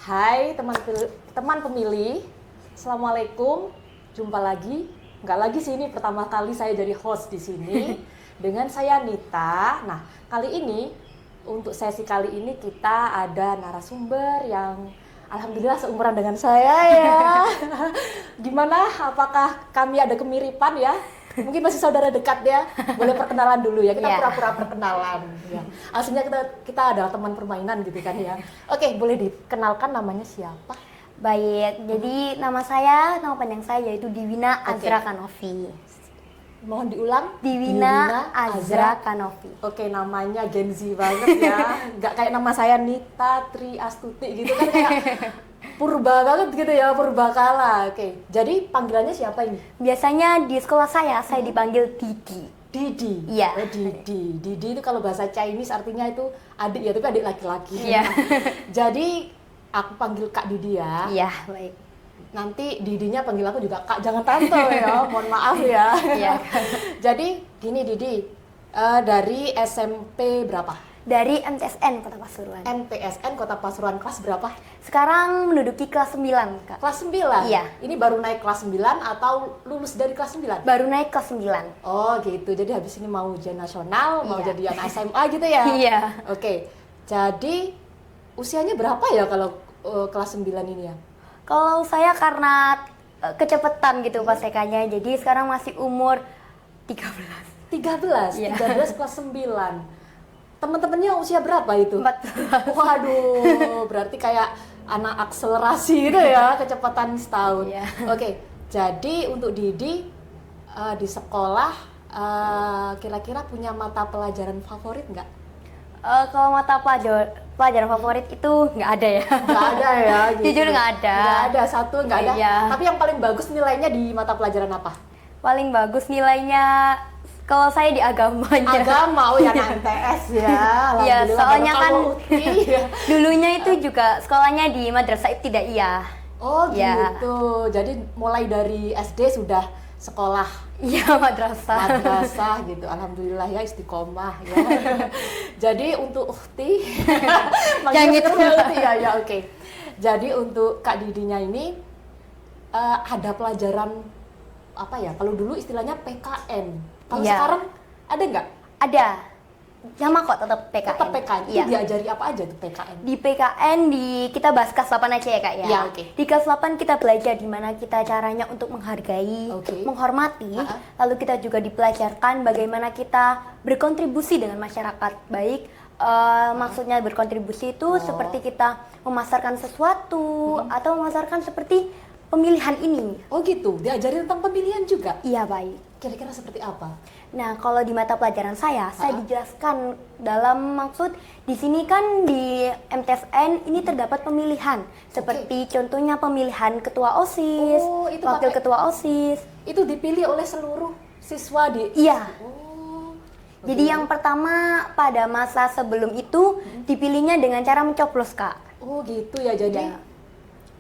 Hai teman pemilih, Assalamualaikum. Jumpa lagi, nggak lagi sih, ini pertama kali saya jadi host di sini dengan saya Nita. Nah, kali ini untuk sesi kali ini kita ada narasumber yang alhamdulillah seumuran dengan saya ya. Gimana? Apakah kami ada kemiripan ya? Mungkin masih saudara dekat ya. Boleh perkenalan dulu ya. Kita pura-pura perkenalan. Ya. Aslinya kita adalah teman permainan gitu kan ya. Oke, boleh dikenalkan namanya siapa? Baik, jadi nama panjang saya yaitu Diwina Azra Kanovi. Mohon diulang. Diwina Azra Kanovi. Oke, namanya Gen Z banget ya. Nggak kayak nama saya Nita Tri Astuti gitu kan, kayak purba banget gitu ya, purba kala. Oke, jadi panggilannya siapa ini? Biasanya di sekolah saya dipanggil Didi. Didi. Iya. Oh, Didi. Didi itu kalau bahasa Chinese artinya itu adik ya, tapi adik laki-laki. Iya. Jadi aku panggil Kak Didi ya. Iya, baik. Nanti Didinya panggil aku juga Kak, jangan tante ya. Mohon maaf ya. Iya. Jadi gini Didi, dari SMP berapa? Dari MTSN Kota Pasuruan. MTSN Kota Pasuruan, kelas berapa? Sekarang menduduki kelas 9, Kak. Kelas 9? Iya. Ini baru naik kelas 9 atau lulus dari kelas 9? Baru naik kelas 9. Oh gitu, jadi habis ini mau ujian nasional, mau Iya. jadi anak SMA gitu ya? Iya. Oke, jadi usianya berapa ya kalau kelas 9 ini ya? Kalau saya karena kecepatan gitu pas TK-nya, jadi sekarang masih umur 13. 13? Iya. 13 kelas 9. Teman-temannya usia berapa itu? 14. Waduh, berarti kayak anak akselerasi gitu ya, kecepatan setahun. Iya. Oke, jadi untuk Didi di sekolah kira-kira punya mata pelajaran favorit nggak? Kalau mata pelajaran favorit itu nggak ada ya. Nggak ada ya? Gitu. Jujur nggak ada. Nggak ada, satu nggak ada. Iya. Tapi yang paling bagus nilainya di mata pelajaran apa? Paling bagus nilainya kalau saya di agamanya. Agama, oh ya MTS ya. Iya, Alhamdulillah, soalnya baru kan kamu UTI. dulunya itu juga sekolahnya di Madrasah Ibtidaiyah. Oh Ya. gitu, jadi mulai dari SD sudah sekolah Iya, madrasah. madrasah gitu, alhamdulillah ya, istiqomah ya. Jadi untuk Uhti, Yang manggilnya itu. terus Uhti ya, oke. Jadi untuk Kak Didinya ini ada pelajaran apa ya? Kalau dulu istilahnya PKN, kalau Iya. sekarang ada nggak? Ada. Sama kok tetap PKN. Tetap PKN. Itu Iya. diajari apa aja tuh PKN? Di PKN kita bahas kelas 8 aja ya Kak ya. Iya, oke. Di kelas 8 kita belajar gimana kita caranya untuk menghargai, Oke. menghormati, Ha-ha. lalu kita juga dipelajarkan bagaimana kita berkontribusi dengan masyarakat. Baik, maksudnya berkontribusi itu seperti kita memasarkan sesuatu atau memasarkan seperti pemilihan ini. Oh gitu, diajari tentang pemilihan juga. Iya, baik. Kira-kira seperti apa? Nah, kalau di mata pelajaran saya dijelaskan dalam maksud di sini kan di MTSN ini terdapat pemilihan seperti contohnya pemilihan ketua OSIS, Oh, itu wakil pakai- ketua OSIS. Itu dipilih oleh seluruh siswa di... Iya. Oh. Jadi yang pertama pada masa sebelum itu dipilihnya dengan cara mencoblos, Kak. Oh gitu ya, jadi Iya.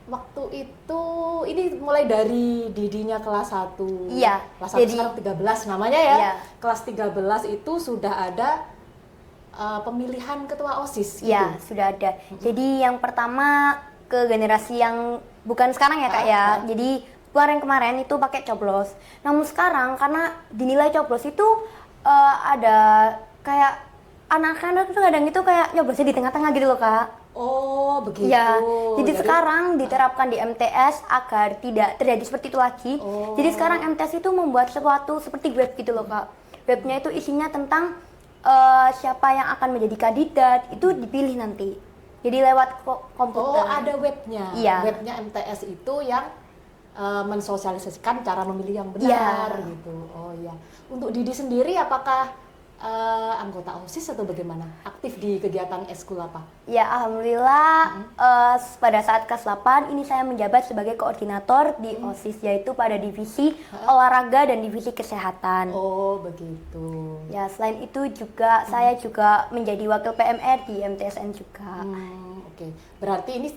waktu itu ini mulai dari Didinya kelas 1. Iya, Kelas 1 jadi- sekarang 13 namanya ya. Iya. Kelas 13 itu sudah ada pemilihan ketua OSIS gitu. Iya, sudah ada. Jadi yang pertama ke generasi yang bukan sekarang ya, Kak ya. Jadi kemarin itu pakai coblos. Namun sekarang karena dinilai coblos itu ada kayak anak-anak tuh kadang itu kayak nyoblosnya di tengah-tengah gitu loh, Kak. Oh begitu. Ya, jadi sekarang diterapkan di MTS agar tidak terjadi seperti itu lagi. Oh. Jadi sekarang MTS itu membuat sesuatu seperti web gitu loh, Kak. Webnya itu isinya tentang siapa yang akan menjadi kandidat itu dipilih nanti. Jadi lewat komputer. Oh ada webnya. Iya. Webnya MTS itu yang mensosialisasikan cara memilih yang benar Iya. gitu. Oh iya. Untuk Didi sendiri apakah anggota OSIS atau bagaimana? Aktif di kegiatan eskul apa? Ya, alhamdulillah pada saat kelas 8 ini saya menjabat sebagai koordinator di OSIS yaitu pada divisi olahraga dan divisi kesehatan. Oh begitu. Ya, selain itu juga saya juga menjadi wakil PMR di MTSN juga. Oke. Berarti ini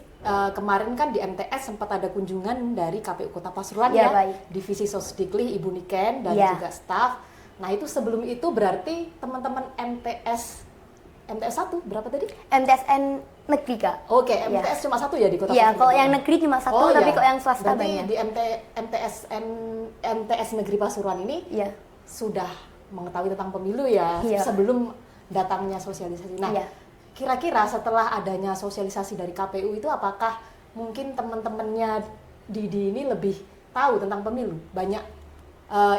kemarin kan di MTS sempat ada kunjungan dari KPU Kota Pasuruan Ya, ya, baik. Divisi Sosdikli Ibu Niken dan Ya. juga staf. Nah itu sebelum itu berarti teman-teman MTS MTS 1 berapa tadi? MTSN negeri Kak. Oke, MTS cuma satu ya di Kota Iya, Solo? kalau yang negeri cuma satu, tapi kalau yang swasta Berarti banyak. di MTS Negeri Pasuruan ini Iya. sudah mengetahui tentang pemilu ya Iya. sebelum datangnya sosialisasi. Nah, Iya. kira-kira setelah adanya sosialisasi dari KPU itu apakah mungkin teman-temannya Didi ini lebih tahu tentang pemilu? Banyak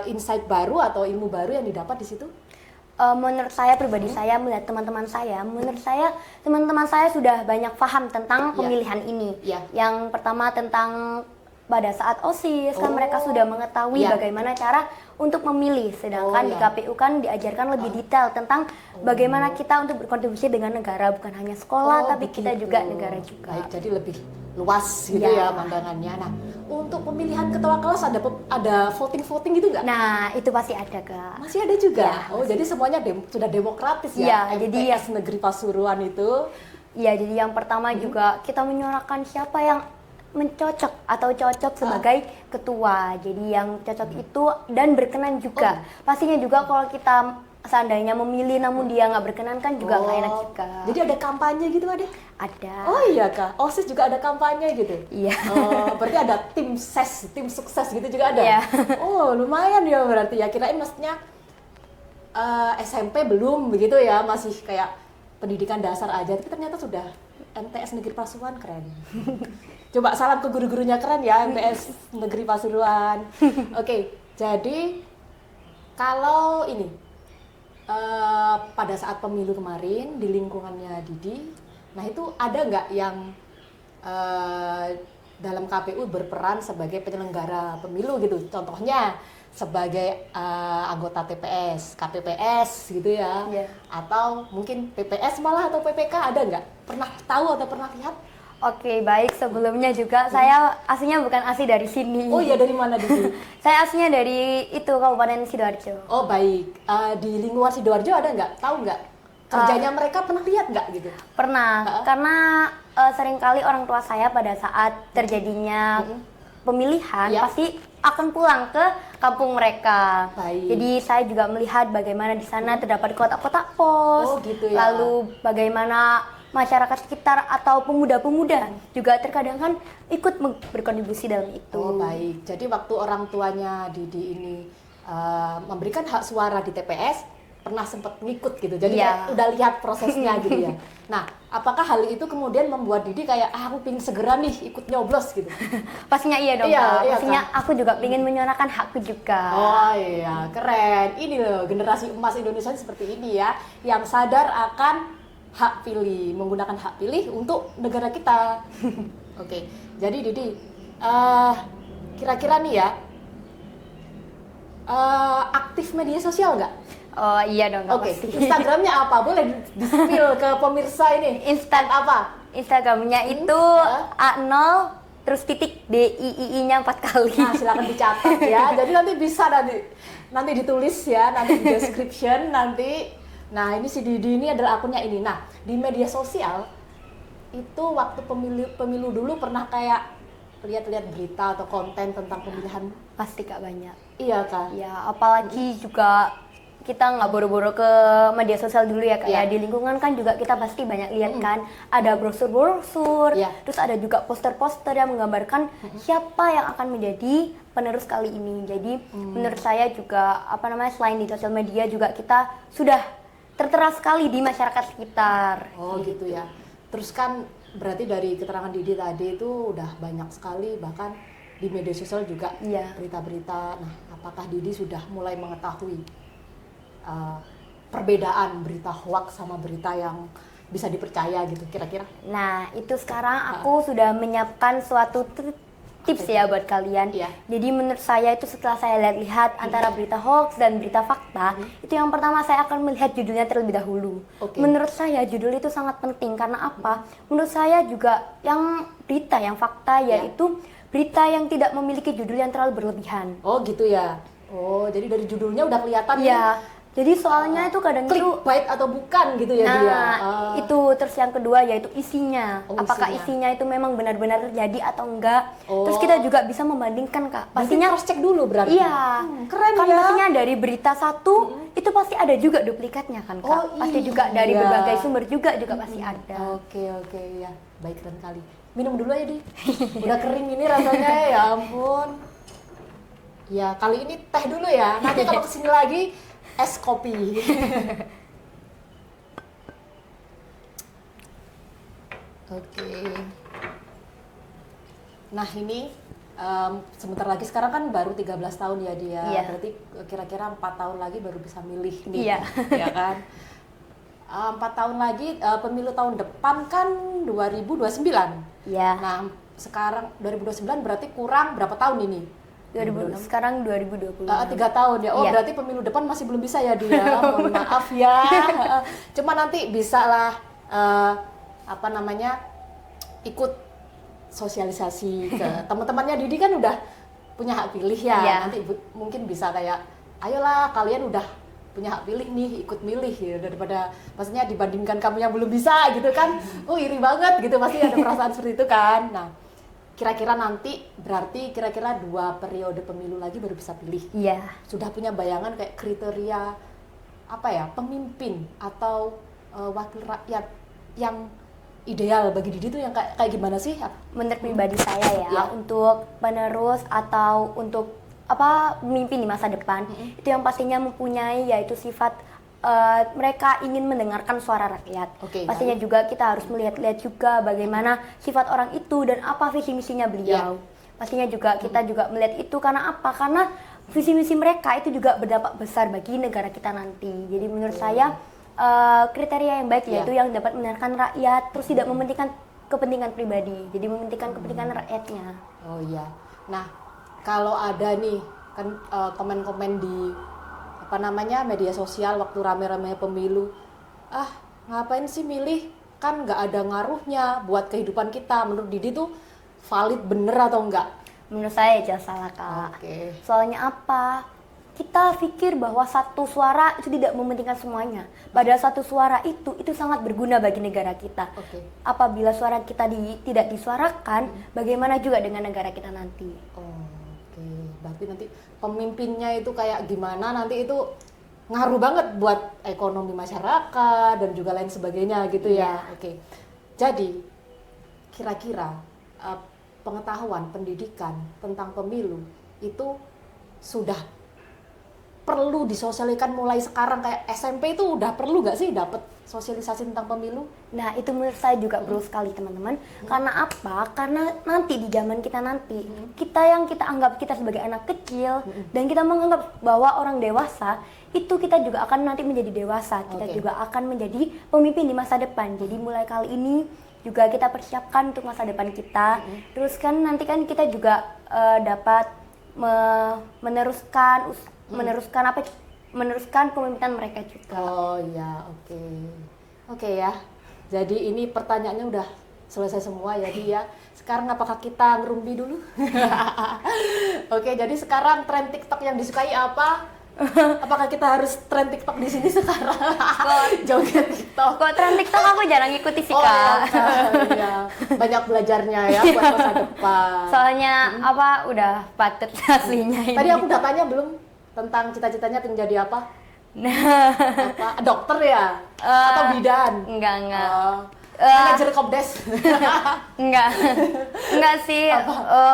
insight baru atau ilmu baru yang didapat di situ? Menurut saya pribadi, saya melihat teman-teman saya sudah banyak paham tentang Iya. pemilihan ini. Iya. Yang pertama tentang pada saat OSIS kan Oh. mereka sudah mengetahui Iya. bagaimana cara untuk memilih, sedangkan di iya. KPU kan diajarkan lebih detail tentang bagaimana kita untuk berkontribusi dengan negara, bukan hanya sekolah tapi kita begitu. juga negara juga. Baik, jadi lebih luas gitu Iya. ya pandangannya. Nah, untuk pemilihan ketua kelas ada voting gitu nggak? Nah, itu pasti ada Kak. Masih ada juga. Iya, Oh, jadi semuanya sudah demokratis Iya, ya. jadi MTS Negeri Pasuruan itu. Iya, jadi yang pertama juga kita menyuarakan siapa yang mencocok atau cocok sebagai ketua. Jadi yang cocok itu dan berkenan juga. Pastinya juga kalau kita seandainya memilih namun dia nggak berkenan kan juga nggak enak juga. Jadi ada kampanye gitu ada? Ada. Oh iya Kak, OSIS juga ada kampanye gitu? Iya. Oh, berarti ada tim sukses gitu juga ada? Iya. Oh lumayan ya berarti ya, kirain maksudnya SMP belum begitu ya, masih kayak pendidikan dasar aja, tapi ternyata sudah MTS Negeri Pasuruan, keren. Coba salam ke guru-gurunya, keren ya MTS Negeri Pasuruan. Oke, jadi kalau ini pada saat pemilu kemarin di lingkungannya Didi, nah itu ada nggak yang dalam KPU berperan sebagai penyelenggara pemilu gitu? Contohnya sebagai anggota TPS, KPPS gitu ya, Iya. atau mungkin PPS malah atau PPK, ada nggak? Pernah tahu atau pernah lihat? Oke, baik. Sebelumnya juga saya aslinya bukan asli dari sini. Oh iya, dari mana Didi? Saya aslinya dari itu Kabupaten Sidoarjo. Oh baik, di lingkungan Sidoarjo ada nggak? Tahu nggak? Kerjanya mereka pernah lihat nggak gitu? Pernah, karena seringkali orang tua saya pada saat terjadinya pemilihan Ya. pasti akan pulang ke kampung mereka. Baik. Jadi saya juga melihat bagaimana di sana terdapat kotak-kotak pos, Oh, gitu ya. lalu bagaimana masyarakat sekitar atau pemuda-pemuda juga terkadang kan ikut berkontribusi dalam itu. Oh baik, jadi waktu orang tuanya Didi ini memberikan hak suara di TPS, pernah sempat ngikut gitu, jadi Iya. kayak udah lihat prosesnya gitu ya. Nah, apakah hal itu kemudian membuat Didi kayak, aku pengen segera nih ikut nyoblos gitu? Pastinya iya dong, Iya, Kak. iya, Pastinya Kak. aku juga ingin menyuarakan hakku juga. Oh iya, keren. Ini loh, generasi emas Indonesia seperti ini ya, yang sadar akan hak pilih, menggunakan hak pilih untuk negara kita. Oke, jadi Didi, kira-kira nih ya, aktif media sosial nggak? Oh iya dong, Kak, Oke, pasti. Instagramnya apa? Boleh di-spill ke pemirsa ini. Apa? Instagramnya itu A0 terus titik DIII-nya 4 kali. Nah, silakan dicatat ya. Jadi nanti bisa nanti ditulis ya, nanti di description nanti. Nah, ini si Didi ini adalah akunnya ini. Nah, di media sosial itu waktu pemilu dulu pernah kayak lihat-lihat berita atau konten tentang pemilihan. Pasti Kak banyak. Iya kan? Ya, apalagi juga kita nggak boro-boro ke media sosial dulu ya Kak ya. Iya. Di lingkungan kan juga kita pasti banyak lihat kan. Ada brosur-brosur, Iya. terus ada juga poster-poster yang menggambarkan siapa yang akan menjadi penerus kali ini. Jadi menurut saya juga selain di sosial media juga kita sudah tertera sekali di masyarakat sekitar. Oh gitu ya. Terus kan berarti dari keterangan Didi tadi itu udah banyak sekali, bahkan di media sosial juga Iya. berita-berita. Nah, apakah Didi sudah mulai mengetahui perbedaan berita hoax sama berita yang bisa dipercaya gitu kira-kira? Nah, itu sekarang aku sudah menyiapkan suatu tips ya buat kalian. Iya. Jadi menurut saya itu setelah saya lihat-lihat antara berita hoax dan berita fakta, itu yang pertama saya akan melihat judulnya terlebih dahulu. Oke. Menurut saya judul itu sangat penting karena apa? Menurut saya juga yang berita yang fakta Iya. yaitu berita yang tidak memiliki judul yang terlalu berlebihan. Oh gitu ya. Oh, jadi dari judulnya udah kelihatan Iya. Jadi soalnya itu kadang itu clickbait atau bukan gitu ya nah, dia. itu terus yang kedua yaitu isinya. Oh, Apakah isinya. isinya itu memang benar-benar terjadi atau enggak? Oh. Terus kita juga bisa membandingkan, Kak. Pastinya cross check dulu berarti. Iya. Keren Kan ya. pastinya dari berita satu itu pasti ada juga duplikatnya kan, Kak. Oh, Pasti juga dari iya. berbagai sumber juga pasti ada. Oke ya, baik, keren kali. Minum dulu ya, Di. Udah kering ini rasanya, ya ampun. Ya, kali ini teh dulu ya. Nanti kalau kesini lagi es kopi. Oke. Nah ini sebentar lagi, sekarang kan baru 13 tahun ya dia. Iya. Berarti kira-kira 4 tahun lagi baru bisa milih nih. Iya. Ya kan? 4 tahun lagi, pemilu tahun depan kan 2029. Iya. Nah sekarang 2029 berarti kurang berapa tahun ini? Sekarang 2020. 3 tahun ya. Oh Iya. berarti pemilu depan masih belum bisa ya dia. Mohon maaf ya. Cuma nanti bisa lah apa namanya, ikut sosialisasi ke teman-temannya. Didi kan udah punya hak pilih ya. Iya. Nanti mungkin bisa kayak, ayolah kalian udah punya hak pilih nih, ikut milih ya, daripada maksudnya dibandingkan kamu yang belum bisa gitu kan. Oh iri banget gitu, pasti ada perasaan seperti itu kan. Nah kira-kira nanti berarti kira-kira 2 periode pemilu lagi baru bisa pilih. Iya. Sudah punya bayangan kayak kriteria apa ya, pemimpin atau wakil rakyat yang ideal bagi Didi itu yang kayak gimana sih? Menurut pribadi saya ya, Ya. untuk penerus atau untuk pemimpin di masa depan, itu yang pastinya mempunyai yaitu sifat mereka ingin mendengarkan suara rakyat. Oke, Pastinya juga kita harus melihat-lihat juga bagaimana sifat orang itu dan apa visi misinya beliau. Pastinya juga kita juga melihat itu karena apa? Karena visi misi mereka itu juga berdampak besar bagi negara kita nanti. Jadi menurut saya kriteria yang baik yaitu yang dapat mendengarkan rakyat, terus tidak mementingkan kepentingan pribadi. Jadi mementingkan kepentingan rakyatnya. Oh iya. Nah kalau ada nih kan komen-komen di apa namanya media sosial waktu rame-rame pemilu, ngapain sih milih, kan nggak ada ngaruhnya buat kehidupan kita. Menurut Didi tuh valid bener atau enggak? Menurut saya jelas salah, Kak. Oke. Soalnya apa? Kita pikir bahwa satu suara itu tidak mementingkan semuanya. Padahal satu suara itu sangat berguna bagi negara kita. Oke. Apabila suara kita tidak disuarakan, bagaimana juga dengan negara kita nanti? Oke, berarti nanti pemimpinnya itu kayak gimana nanti itu ngaruh banget buat ekonomi masyarakat dan juga lain sebagainya gitu ya. Oke. Jadi kira-kira pengetahuan pendidikan tentang pemilu itu sudah perlu disosialisasikan mulai sekarang, kayak SMP itu udah perlu nggak sih dapat sosialisasi tentang pemilu? Nah, itu menurut saya juga perlu sekali, teman-teman. Karena apa? Karena nanti di zaman kita nanti, kita yang kita anggap kita sebagai anak kecil dan kita menganggap bahwa orang dewasa, itu kita juga akan nanti menjadi dewasa. Kita juga akan menjadi pemimpin di masa depan. Jadi mulai kali ini juga kita persiapkan untuk masa depan kita. Terus kan nanti kan kita juga dapat meneruskan kepemimpinan mereka juga. Oh iya, oke. Oke ya. Jadi ini pertanyaannya udah selesai semua ya Dia. Sekarang apakah kita ngerumpi dulu? Oke, jadi sekarang tren TikTok yang disukai apa? Apakah kita harus tren TikTok di sini sekarang? Joget TikTok. Kok tren TikTok aku jarang ikuti sih, Kak. Iya. Banyak belajarnya ya buat masa depan. Soalnya udah patut aslinya ini. Tadi aku udah tanya belum tentang cita-citanya pengen jadi apa? Nah, Apa? Dokter ya? Atau bidan? enggak. Manajer Kopdes? Enggak sih.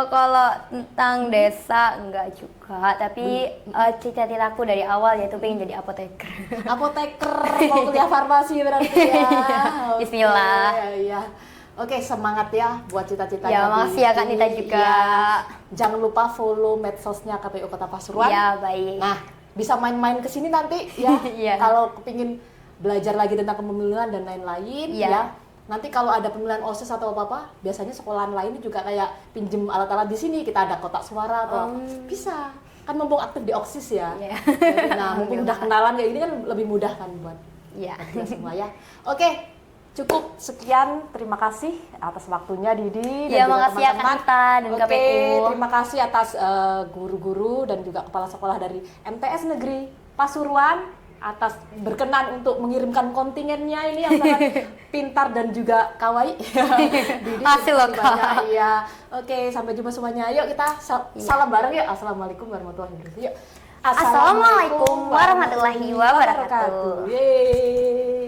Kalau tentang desa enggak juga. Tapi cita-citaku dari awal yaitu pengen jadi apoteker. Apoteker, mau kuliah farmasi berarti ya. Oke, Bismillah. Iya. Oke, semangat ya buat cita-citanya. Ya, makasih ya Kak Nita juga. Ya. Jangan lupa follow medsosnya KPU Kota Pasuruan. Ya, baik. Nah, bisa main-main ke sini nanti ya. Iya. Kalau kepingin belajar lagi tentang kepemiluan dan lain-lain ya. Nanti kalau ada pemilihan OSIS atau apa-apa, biasanya sekolahan lain juga kayak pinjem alat-alat di sini, kita ada kotak suara atau bisa. Kan mumpung aktif di OSIS ya. Iya. Jadi, nah, mumpung udah kenalan kayak gini kan lebih mudah kan buat kita semua ya. Oke, cukup sekian. Terima kasih atas waktunya Didi dan Ya, juga makasih ya Kak teman-teman. Nita dan Oke, KPU. terima kasih atas guru-guru dan juga kepala sekolah dari MTS Negeri Pasuruan. atas berkenan untuk mengirimkan kontingennya ini yang sangat pintar dan juga kawaii. Didi, Makasih loh, terima kasih Kak. banyak. Iya. Oke, sampai jumpa semuanya. Yuk kita salam bareng ya. Assalamualaikum warahmatullahi wabarakatuh. Yuk. Assalamualaikum warahmatullahi wabarakatuh. Yeay.